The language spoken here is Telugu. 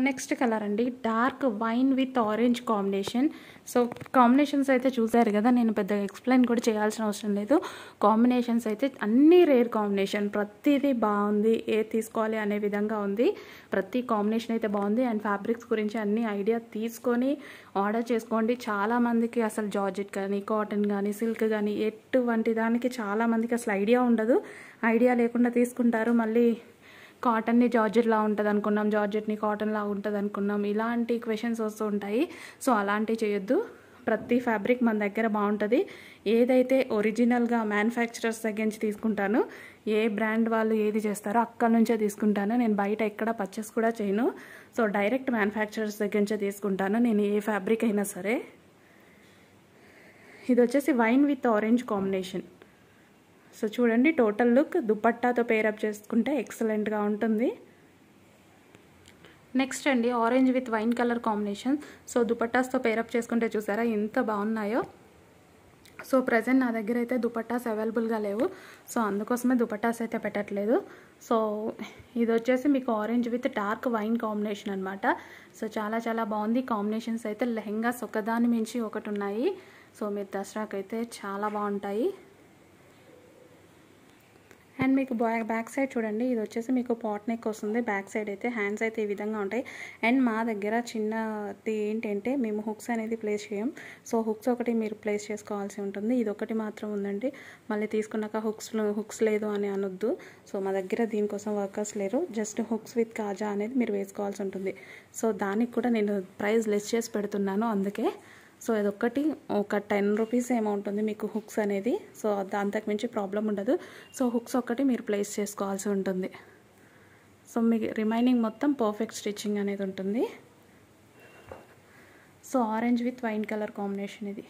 నెక్స్ట్ కలర్ అండి dark wine with orange combination. So combinations అయితే చూసారు కదా, నేను పెద్దగా ఎక్స్ప్లెయిన్ కూడా చేయాల్సిన అవసరం లేదు. కాంబినేషన్స్ అయితే అన్నీ రేర్ కాంబినేషన్, ప్రతిదీ బాగుంది, ఏ తీసుకోవాలి అనే విధంగా ఉంది. ప్రతి కాంబినేషన్ అయితే బాగుంది. అండ్ ఫ్యాబ్రిక్స్ గురించి అన్ని ఐడియా తీసుకొని ఆర్డర్ చేసుకోండి. చాలామందికి అసలు జార్జెట్ కానీ, కాటన్ కానీ, సిల్క్ కానీ ఎటువంటి దానికి చాలామందికి అసలు ఐడియా ఉండదు. ఐడియా లేకుండా తీసుకుంటారు. మళ్ళీ కాటన్ని జార్జెట్లా ఉంటుంది అనుకున్నాం, జార్జెట్ని కాటన్లా ఉంటుంది అనుకున్నాం, ఇలాంటి క్వశ్చన్స్ వస్తూ ఉంటాయి. సో అలాంటివి చేయొద్దు. ప్రతి ఫ్యాబ్రిక్ మన దగ్గర బాగుంటుంది. ఏదైతే ఒరిజినల్గా మ్యానుఫ్యాక్చరర్స్ దగ్గర నుంచి తీసుకుంటాను, ఏ బ్రాండ్ వాళ్ళు ఏది చేస్తారో అక్కడ నుంచే తీసుకుంటాను. నేను బయట ఎక్కడ పర్చేస్ కూడా చేయను. సో డైరెక్ట్ మ్యానుఫ్యాక్చరర్స్ దగ్గర నుంచే తీసుకుంటాను నేను ఏ ఫ్యాబ్రిక్ అయినా సరే. ఇది వచ్చేసి wine with orange combination. So చూడండి, టోటల్ లుక్ దుపట్టాతో పేరప్ చేసుకుంటే ఎక్సలెంట్గా ఉంటుంది. నెక్స్ట్ అండి orange with wine colour combination. So దుపట్టాస్తో పేరప్ చేసుకుంటే చూసారా ఎంత బాగున్నాయో. సో ప్రజెంట్ నా దగ్గర అయితే దుపట్టాస్ అవైలబుల్గా లేవు. సో అందుకోసమే దుపట్టాస్ అయితే పెట్టట్లేదు. సో ఇది వచ్చేసి మీకు orange with dark wine combination అనమాట. సో చాలా చాలా బాగుంది. కాంబినేషన్స్ అయితే లెహెంగాస్ ఒకదాని మించి ఒకటి ఉన్నాయి. సో మీరు దసరాకి అయితే చాలా బాగుంటాయి. అండ్ మీకు బ్యాక్ సైడ్ చూడండి, ఇది వచ్చేసి మీకు పాట్ నెక్ వస్తుంది. బ్యాక్ సైడ్ అయితే హ్యాండ్స్ అయితే ఈ విధంగా ఉంటాయి. అండ్ మా దగ్గర చిన్నది ఏంటంటే మేము హుక్స్ అనేది ప్లేస్ చేయం. సో హుక్స్ ఒకటి మీరు ప్లేస్ చేసుకోవాల్సి ఉంటుంది. ఇది ఒకటి మాత్రం ఉందండి. మళ్ళీ తీసుకున్నాక హుక్స్ లేదు అని అనొద్దు. సో మా దగ్గర దీనికోసం వర్కర్స్ లేరు. జస్ట్ హుక్స్ విత్ కాజా అనేది మీరు వేసుకోవాల్సి ఉంటుంది. సో దానికి కూడా నేను ప్రైస్ లెస్ చేసి పెడుతున్నాను అందుకే. సో ఇదొక్కటి ఒక 10 రూపీస్ ఏమో ఉంటుంది మీకు హుక్స్ అనేది. సో అంతకు మించి ప్రాబ్లం ఉండదు. సో హుక్స్ ఒక్కటి మీరు ప్లేస్ చేసుకోవాల్సి ఉంటుంది. సో మీకు రిమైనింగ్ మొత్తం పర్ఫెక్ట్ స్టిచ్చింగ్ అనేది ఉంటుంది. So orange with wine colour combination ఇది.